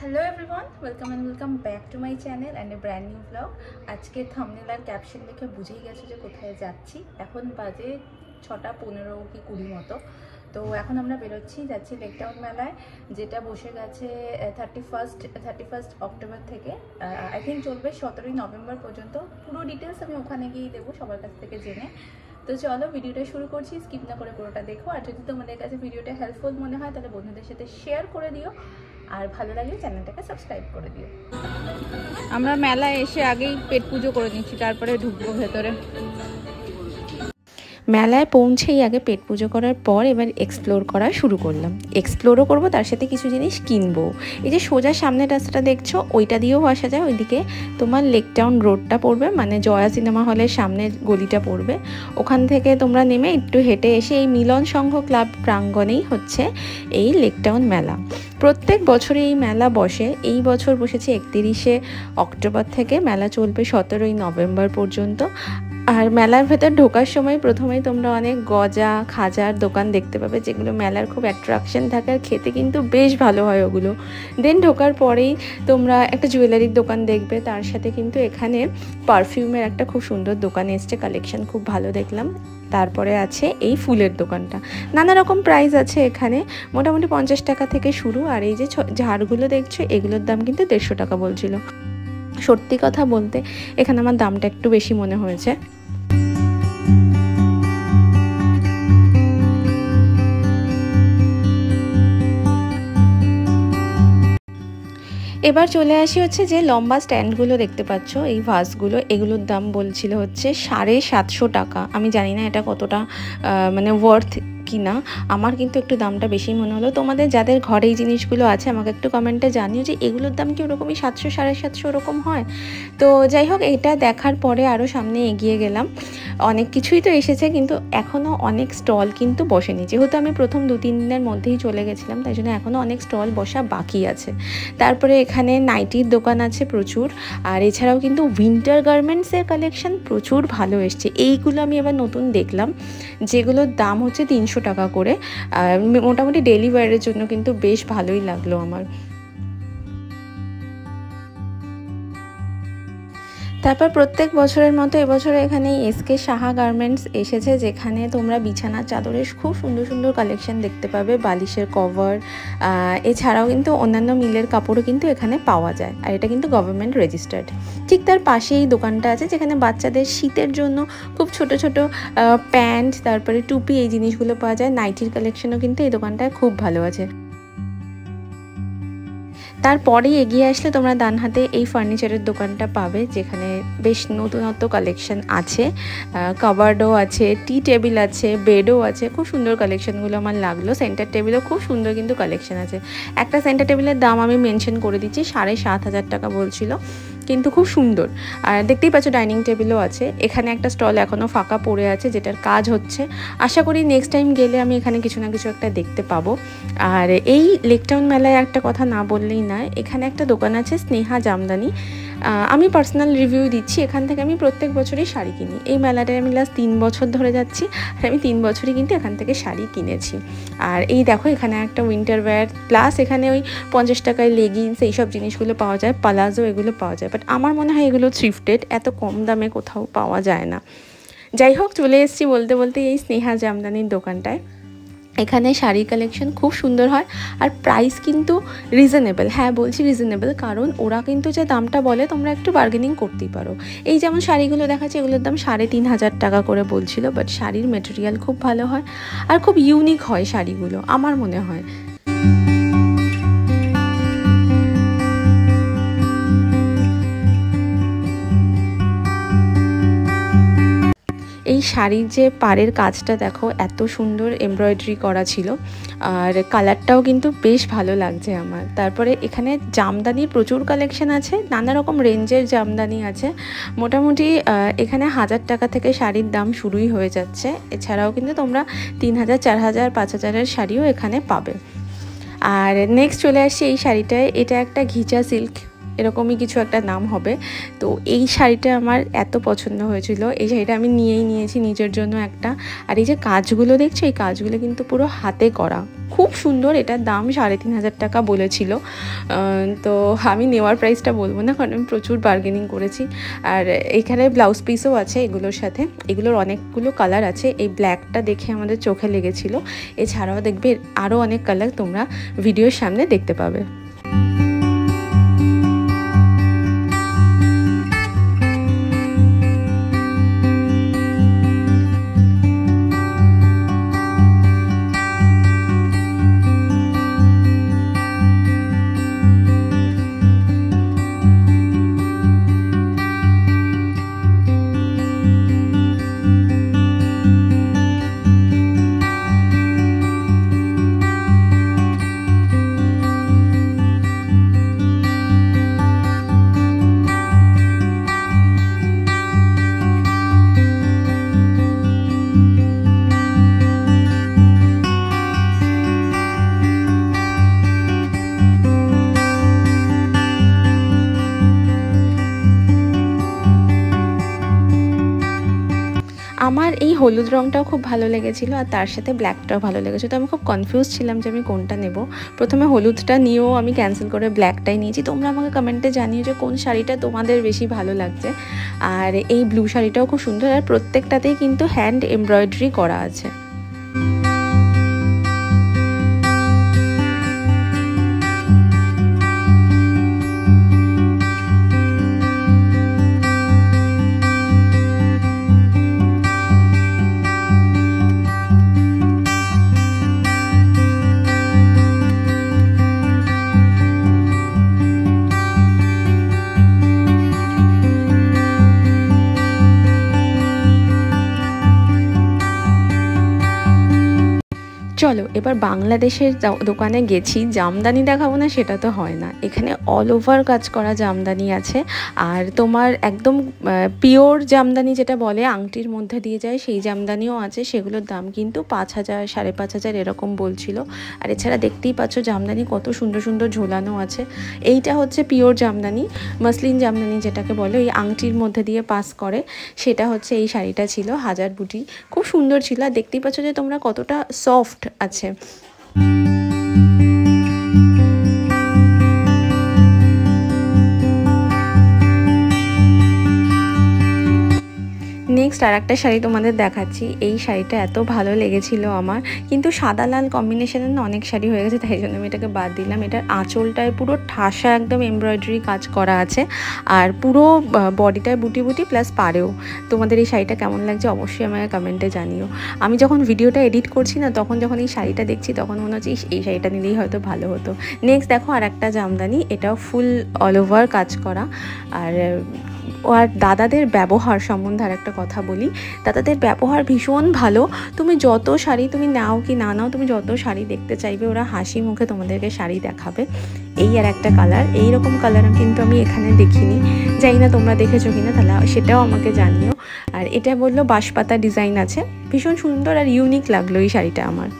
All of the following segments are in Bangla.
Hello everyone, welcome back to my channel and a brand new vlog. আজকে থাম্বনেল আর ক্যাপশন দেখে বুঝেই গেছো যে কোথায় যাচ্ছি। এখন বাজে 6টা 15 কি 20 মতো। তো এখন আমরা যাচ্ছি লেক টাউন মেলায়, যেটা বসে গেছে 31 অক্টোবর থেকে আই থিঙ্ক চলবে 17 নভেম্বর পর্যন্ত। পুরো ডিটেলস আমি ওখানে গিয়ে দেবো সবার কাছ থেকে জেনে। তো চলো ভিডিওটা শুরু করছি, স্কিপ না করে পুরোটা দেখো। আর যদি তোমাদের কাছে ভিডিওটা হেল্পফুল মনে হয় তাহলে বন্ধুদের সাথে শেয়ার করে দিও, আর ভালো লাগলে চ্যানেলটাকে সাবস্ক্রাইব করে দিও। আমরা মেলায় এসে আগেই পেট পুজো করে নিচ্ছি, তারপরে ঢুকবো ভেতরে। মেলায় পৌঁছেই আগে পেট পুজো করার পর এবার এক্সপ্লোর করা শুরু করলাম। এক্সপ্লোরও করবো, তার সাথে কিছু জিনিস কিনবো। এই যে সোজা সামনের রাস্তাটা দেখছো, ওইটা দিয়েও আসা যায়। ওইদিকে তোমার লেক টাউন রোডটা পড়বে, মানে জয়া সিনেমা হলের সামনের গলিটা পড়বে। ওখান থেকে তোমরা নেমে একটু হেঁটে এসে এই মিলন সংঘ ক্লাব প্রাঙ্গণেই হচ্ছে এই লেক টাউন মেলা। প্রত্যেক বছরে এই মেলা বসে। এই বছর বসেছে 31শে অক্টোবর থেকে, মেলা চলবে 17ই নভেম্বর পর্যন্ত। আর মেলার ভেতর ঢোকার সময় প্রথমেই তোমরা অনেক গজা খাজার দোকান দেখতে পাবে, যেগুলো মেলার খুব অ্যাট্রাকশন থাকে, আর খেতে কিন্তু বেশ ভালো হয় ওগুলো। দেন ঢোকার পরেই তোমরা একটা জুয়েলারির দোকান দেখবে, তার সাথে কিন্তু এখানে পারফিউমের একটা খুব সুন্দর দোকান এসছে, কালেকশন খুব ভালো দেখলাম। তারপরে আছে এই ফুলের দোকানটা, নানা রকম প্রাইস আছে এখানে, মোটামুটি 50 টাকা থেকে শুরু। আর এই যে ঝাড়গুলো দেখছো, এগুলোর দাম কিন্তু 150 টাকা বলছিল। সত্যি কথা বলতে এখানে আমার দামটা একটু বেশি মনে হয়েছে। এবার চলে আসি হচ্ছে যে লম্বা স্ট্যান্ডগুলো দেখতে পাচ্ছ, এই ভাসগুলো, এগুলোর দাম বলছিল হচ্ছে 750 টাকা। আমি জানি না এটা কতটা মানে ওয়ার্থ কিনা, আমার কিন্তু একটু দামটা বেশি মনে হলো। তোমাদের যাদের ঘরে এই জিনিসগুলো আছে আমাকে একটু কমেন্টে জানিও যে এগুলোর দাম কি ওরকমই 700 750 ওরকম হয়। তো যাই হোক, এটা দেখার পরে আরও সামনে এগিয়ে গেলাম। অনেক কিছুই তো এসেছে, কিন্তু এখনও অনেক স্টল কিন্তু বসেনি। যেহেতু আমি প্রথম 2-3 দিনের মধ্যেই চলে গেছিলাম, তাই জন্য এখনও অনেক স্টল বসা বাকি আছে। তারপরে এখানে নাইটির দোকান আছে প্রচুর, আর এছাড়াও কিন্তু উইন্টার গার্মেন্টসের কালেকশন প্রচুর ভালো এসছে। এইগুলো আমি এবার নতুন দেখলাম, যেগুলোর দাম হচ্ছে 300 টাকা করে। মোটামুটি ডেলি ওয়্যারের জন্য কিন্তু বেশ ভালোই লাগলো আমার। তারপর প্রত্যেক বছরের মতো এবছর এখানে এসকে সাহা গার্মেন্টস এসেছে, যেখানে তোমরা বিছানার চাদরের খুব সুন্দর সুন্দর কালেকশন দেখতে পাবে, বালিশের কভার, এছাড়াও কিন্তু অন্যান্য মিলের কাপড়ও কিন্তু এখানে পাওয়া যায়। আর এটা কিন্তু গভর্নমেন্ট রেজিস্টার্ড। ঠিক তার পাশেই এই দোকানটা আছে, যেখানে বাচ্চাদের শীতের জন্য খুব ছোট ছোট প্যান্ট, তারপরে টুপি, এই জিনিসগুলো পাওয়া যায়। নাইটির কালেকশনও কিন্তু এই দোকানটায় খুব ভালো আছে। তারপরেই এগিয়ে আসলে তোমরা ডান হাতে এই ফার্নিচারের দোকানটা পাবে, যেখানে বেশ নতুনত্ব কালেকশন আছে। কাবার্ডও আছে, টি টেবিল আছে, বেডও আছে। খুব সুন্দর কালেকশনগুলো আমার লাগলো। সেন্টার টেবিলও খুব সুন্দর কিন্তু কালেকশন আছে। একটা সেন্টার টেবিলের দাম আমি মেনশন করে দিচ্ছি, 7,500 টাকা বলছিল, কিন্তু খুব সুন্দর। আর দেখতেই পাচ্ছ ডাইনিং টেবিলও আছে। এখানে একটা স্টল এখনও ফাঁকা পড়ে আছে, যেটার কাজ হচ্ছে। আশা করি নেক্সট টাইম গেলে আমি এখানে কিছু না কিছু একটা দেখতে পাবো। আর এই লেক টাউন মেলায় একটা কথা না বললেই নয়, এখানে একটা দোকান আছে স্নেহা জামদানি। আমি পার্সোনাল রিভিউ দিচ্ছি, এখান থেকে আমি প্রত্যেক বছরই শাড়ি কিনি। এই মেলাটায় আমি লাস্ট 3 বছর ধরে যাচ্ছি, আর আমি 3 বছরই কিন্তু এখান থেকে শাড়ি কিনেছি। আর এই দেখো, এখানে একটা উইন্টার ওয়্যার, প্লাস এখানে ওই 50 টাকায় লেগিংস, এইসব জিনিসগুলো পাওয়া যায়, পালাজো এগুলো পাওয়া যায়। বাট আমার মনে হয় এগুলো থ্রিফটেড, এত কম দামে কোথাও পাওয়া যায় না। যাই হোক, চলে এসেছি বলতে বলতে এই স্নেহা জামদানির দোকানটায়। এখানে শাড়ির কালেকশন খুব সুন্দর হয়, আর প্রাইস কিন্তু রিজনেবল। হ্যাঁ বলছি রিজনেবল, কারণ ওরা কিন্তু যে দামটা বলে তোমরা একটু বার্গেনিং করতেই পারো। এই যেমন শাড়িগুলো দেখাচ্ছে, এগুলোর দাম 3,500 টাকা করে বলছিল, বাট শাড়ির মেটেরিয়াল খুব ভালো হয়, আর খুব ইউনিক হয় শাড়িগুলো আমার মনে হয়। এই শাড়ির যে পাড়ের কাজটা দেখো, এত সুন্দর এমব্রয়ডারি করা ছিল, আর কালারটাও কিন্তু বেশ ভালো লাগছে আমার। তারপরে এখানে জামদানির প্রচুর কালেকশন আছে, নানা রকম রেঞ্জের জামদানি আছে। মোটামুটি এখানে 1000 টাকা থেকে শাড়ির দাম শুরুই হয়ে যাচ্ছে। এছাড়াও কিন্তু তোমরা 3000, 4000, 5000-এর শাড়িও এখানে পাবে। আর নেক্সট চলে আসছি এই শাড়িটায়। এটা একটা ঘিচা সিল্ক এরকমই কিছু একটা নাম হবে। তো এই শাড়িটা আমার এত পছন্দ হয়েছিল, এই শাড়িটা আমি নিয়েছি নিজের জন্য একটা। আর এই যে কাজগুলো দেখছো, এই কাজগুলো কিন্তু পুরো হাতে করা, খুব সুন্দর। এটার দাম 3,500 টাকা বলেছিল। তো আমি নেওয়ার প্রাইসটা বলবো না, কারণ আমি প্রচুর বার্গেনিং করেছি। আর এখানে ব্লাউজ পিসও আছে এগুলোর সাথে, এগুলোর অনেকগুলো কালার আছে। এই ব্ল্যাকটা দেখে আমাদের চোখে লেগেছিল, এছাড়াও দেখবে আরও অনেক কালার তোমরা ভিডিওর সামনে দেখতে পাবে। আমার এই হলুদ রঙটাও খুব ভালো লেগেছিলো, আর তার সাথে ব্ল্যাকটাও ভালো লেগেছে। তো আমি খুব কনফিউজ ছিলাম যে আমি কোনটা নেব। প্রথমে হলুদটা নিয়েও আমি ক্যান্সেল করে ব্ল্যাকটাই নিয়েছি। তোমরা আমাকে কমেন্টে জানিও যে কোন শাড়িটা তোমাদের বেশি ভালো লাগছে। আর এই ব্লু শাড়িটাও খুব সুন্দর, আর প্রত্যেকটাতেই কিন্তু হ্যান্ড এমব্রয়ডারি করা আছে। চলো এবার বাংলাদেশের দোকানে গেছি, জামদানি দেখাবো না সেটা তো হয় না। এখানে অল ওভার কাজ করা জামদানি আছে, আর তোমার একদম পিওর জামদানি যেটা বলে আংটির মধ্যে দিয়ে যায়, সেই জামদানিও আছে। সেগুলোর দাম কিন্তু 5,000 5,500 এরকম বলছিল। আর এছাড়া দেখতেই পাচ্ছ জামদানি কত সুন্দর সুন্দর ঝোলানো আছে। এইটা হচ্ছে পিওর জামদানি, মসলিন জামদানি যেটাকে বলে, এই আংটির মধ্যে দিয়ে পাস করে, সেটা হচ্ছে এই শাড়িটা ছিল। হাজার বুটি, খুব সুন্দর ছিল। আর দেখতেই পাচ্ছ যে তোমরা কতটা সফট আছে। নেক্সট আর একটা শাড়ি তোমাদের দেখাচ্ছি। এই শাড়িটা এত ভালো লেগেছিল আমার, কিন্তু সাদা লাল কম্বিনেশনের না অনেক শাড়ি হয়ে গেছে, তাই জন্য আমি এটাকে বাদ দিলাম। এটার আঁচলটায় পুরো ঠাসা একদম এমব্রয়ডারি কাজ করা আছে, আর পুরো বডিটায় বুটি বুটি প্লাস পাড়েও। তোমাদের এই শাড়িটা কেমন লাগছে অবশ্যই আমাকে কমেন্টে জানিও। আমি যখন ভিডিওটা এডিট করছি না, তখন যখন এই শাড়িটা দেখছি তখন মনে হচ্ছে এই শাড়িটা নিলেই হয়তো ভালো হতো। নেক্সট দেখো আর একটা জামদানি, এটাও ফুল অল ওভার কাজ করা। আর দাদাদের ব্যবহার সম্বন্ধে আর একটা কথা বলি, দাদাদের ব্যবহার ভীষণ ভালো। তুমি যত শাড়ি তুমি নাও কি না নাও, তুমি যত শাড়ি দেখতে চাইবে ওরা হাসি মুখে তোমাদেরকে শাড়ি দেখাবে। এই আর একটা কালার, এইরকম কালার কিন্তু আমি এখানে দেখিনি, জানি না তোমরা দেখেছো কিনা, তাহলে সেটাও আমাকে জানিও। আর এটা বললো বাঁশপাতা ডিজাইন আছে, ভীষণ সুন্দর আর ইউনিক লাগলো এই শাড়িটা আমার।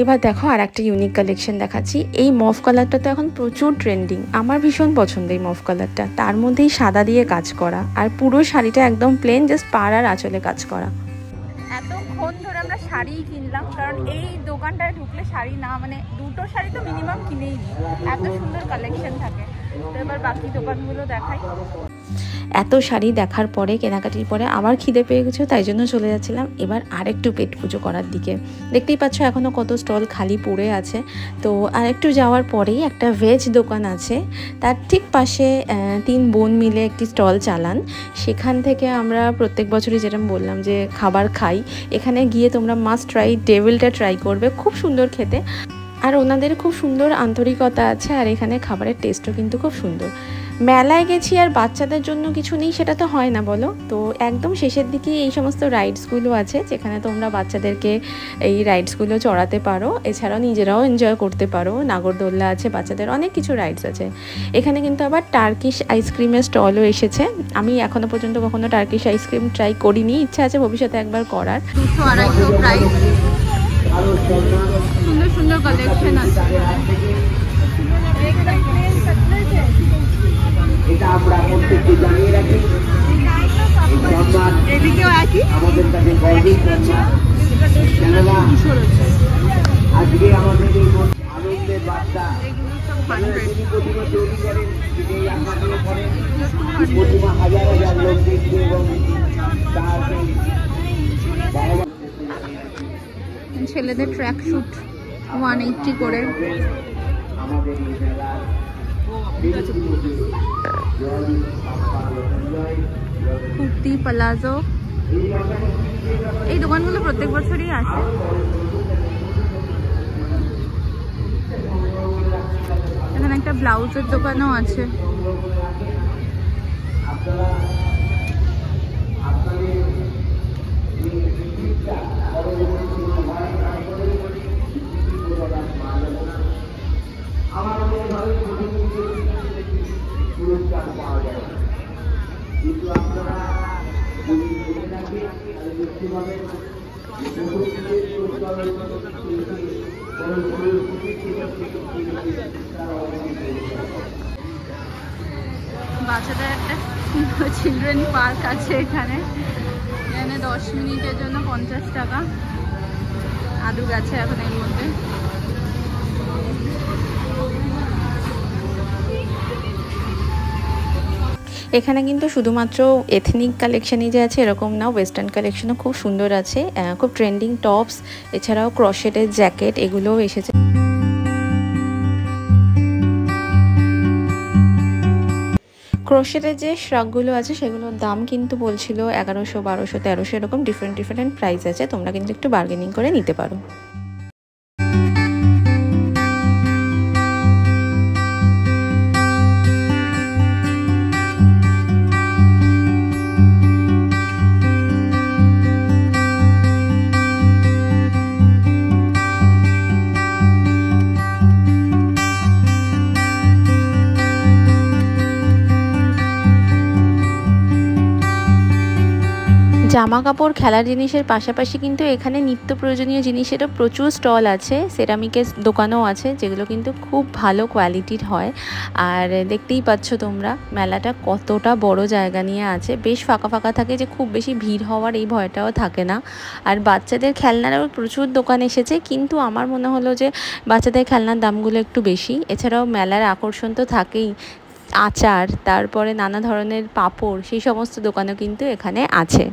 এবার দেখো আর একটা ইউনিক কালেকশন দেখাচ্ছি। এই মফ কালারটা তো এখন প্রচুর ট্রেন্ডিং, আমার ভীষণ পছন্দ এই মফ কালারটা। তার মধ্যেই সাদা দিয়ে কাজ করা, আর পুরো শাড়িটা একদম প্লেন, জাস্ট পাড় আর আঁচলে কাজ করা। এতক্ষণ ধরে আমরা শাড়ি কিনলাম, কারণ এই দোকানটায় ঢুকলে শাড়ি না মানে দুটো শাড়ি তো মিনিমাম কিনেই নিই, এত সুন্দর কালেকশন থাকে। তো এবার বাকি দোকানগুলো দেখাই। এত শাড়ি দেখার পরে, কেনাকাটির পরে আবার খিদে পেয়ে গেছে, তাই জন্য চলে যাচ্ছিলাম এবার আরেকটু পেট পুজো করার দিকে। দেখতেই পাচ্ছ এখনও কত স্টল খালি পড়ে আছে। তো আরেকটু যাওয়ার পরেই একটা ভেজ দোকান আছে, তার ঠিক পাশে 3 বোন মিলে একটি স্টল চালান। সেখান থেকে আমরা প্রত্যেক বছরই যেরকম বললাম যে খাবার খাই, এখানে গিয়ে তোমরা মাস্ট ট্রাই ডেভিলটা ট্রাই করবে, খুব সুন্দর খেতে। আর ওনাদের খুব সুন্দর আন্তরিকতা আছে, আর এখানে খাবারের টেস্টও কিন্তু খুব সুন্দর। মেলায় গেছি আর বাচ্চাদের জন্য কিছু নেই সেটা তো হয় না বলো। তো একদম শেষের দিকে এই সমস্ত রাইডসগুলো আছে, যেখানে তোমরা বাচ্চাদেরকে এই রাইডসগুলো চড়াতে পারো, এছাড়াও নিজেরাও এনজয় করতে পারো। নাগরদোল্লা আছে, বাচ্চাদের অনেক কিছু রাইডস আছে। এখানে কিন্তু আবার টার্কিশ আইসক্রিমের স্টলও এসেছে। আমি এখনও পর্যন্ত কখনো টার্কিশ আইসক্রিম ট্রাই করিনি, ইচ্ছা আছে ভবিষ্যতে একবার করার। 200-250 প্রাইস। সুন্দর সুন্দর কালেকশন আছে। এটা আমরা প্রত্যেককে জানিয়ে রাখি, এদিকেও একই আমাদের কাছে গর্বের কেননা আজকে আমাদের এই আনন্দের বার্তা তিনি প্রতিমা তৈরি করেন, তিনি এই আঁকাগুলো করেন, প্রতিমা হাজার হাজার লোক দেখবে এবং তার ছেলেদের ট্র্যাক শুট 180 করে। আমাদের এই মেলার কুর্তি প্লাজো এই দোকানগুলো প্রত্যেক বছরই আসে। এখানে একটা ব্লাউজের দোকানও আছে। পুরস্কার পাওয়া যায়, কিন্তু আপনারা যদি মনে রাখেন তাহলে দেখতে পাবেন বাচ্চাদের একটা চিলড্রেন পার্ক আছে এখানে। এখানে 10 মিনিটের জন্য 50 টাকা। আদু গেছে এখন এর মধ্যে। এখানে কিন্তু শুধুমাত্র এথনিক কালেকশনই যে আছে এরকম না, ওয়েস্টার্ন কালেকশনও খুব সুন্দর আছে। খুব ট্রেন্ডিং টপস, এছাড়াও ক্রশেটের জ্যাকেট এগুলোও এসেছে। ক্রোশেটের যে শ্রাগগুলো আছে সেগুলোর দাম কিন্তু বলছিল 1100, 1200, 1300 এরকম ডিফারেন্ট প্রাইস আছে। তোমরা কিন্তু একটু বার্গেনিং করে নিতে পারো। জামা কাপড় খেলার জিনিসের পাশাপাশি কিন্তু এখানে নিত্য প্রয়োজনীয় জিনিসেরও প্রচুর স্টল আছে। সেরামিকের দোকানও আছে যেগুলো কিন্তু খুব ভালো কোয়ালিটির হয়। আর দেখতেই পাচ্ছ তোমরা মেলাটা কতটা বড় জায়গা নিয়ে আছে। বেশ ফাঁকা ফাঁকা থাকে, যে খুব বেশি ভিড় হওয়ার এই ভয়টাও থাকে না। আর বাচ্চাদের খেলনারও প্রচুর দোকান এসেছে, কিন্তু আমার মনে হলো যে বাচ্চাদের খেলনার দামগুলো একটু বেশি। এছাড়াও মেলার আকর্ষণ তো থাকেই, আচার, তারপরে নানা ধরনের পাঁপড়, সেই সমস্ত দোকানও কিন্তু এখানে আছে।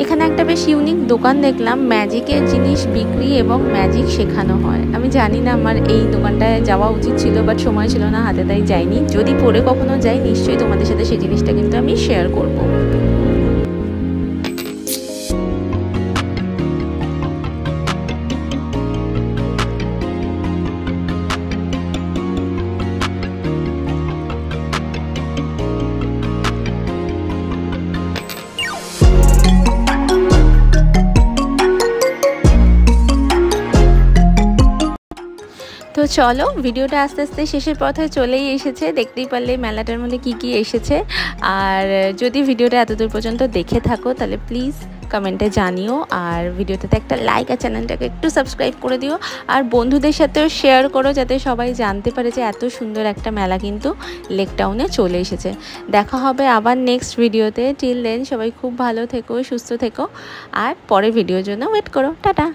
এখানে একটা বেশ ইউনিক দোকান দেখলাম, ম্যাজিকের জিনিস বিক্রি এবং ম্যাজিক শেখানো হয়। আমি জানি না আমার এই দোকানটায় যাওয়া উচিত ছিল, বাট সময় ছিল না হাতে, তাই যাইনি। যদি পরে কখনো যাই নিশ্চয়ই তোমাদের সাথে সেই জিনিসটা কিন্তু আমি শেয়ার করব। তো চলো, ভিডিওটা আস্তে আস্তে শেষের পথে চলেই এসেছে। দেখতেই পারলে মেলাটার মধ্যে কি এসেছে। আর যদি ভিডিওটা এতদূর পর্যন্ত দেখে থাকো তাহলে প্লিজ কমেন্টে জানিও। আর ভিডিওটাতে একটা লাইক আর চ্যানেলটাকে একটু সাবস্ক্রাইব করে দিও। আর বন্ধুদের সাথেও শেয়ার করো, যাতে সবাই জানতে পারে যে এত সুন্দর একটা মেলা কিন্তু লেক টাউনে চলে এসেছে। দেখা হবে আবার নেক্সট ভিডিওতে। টিল দেন সবাই খুব ভালো থেকো, সুস্থ থেকো, আর পরের ভিডিওর জন্য ওয়েট করো। টাটা।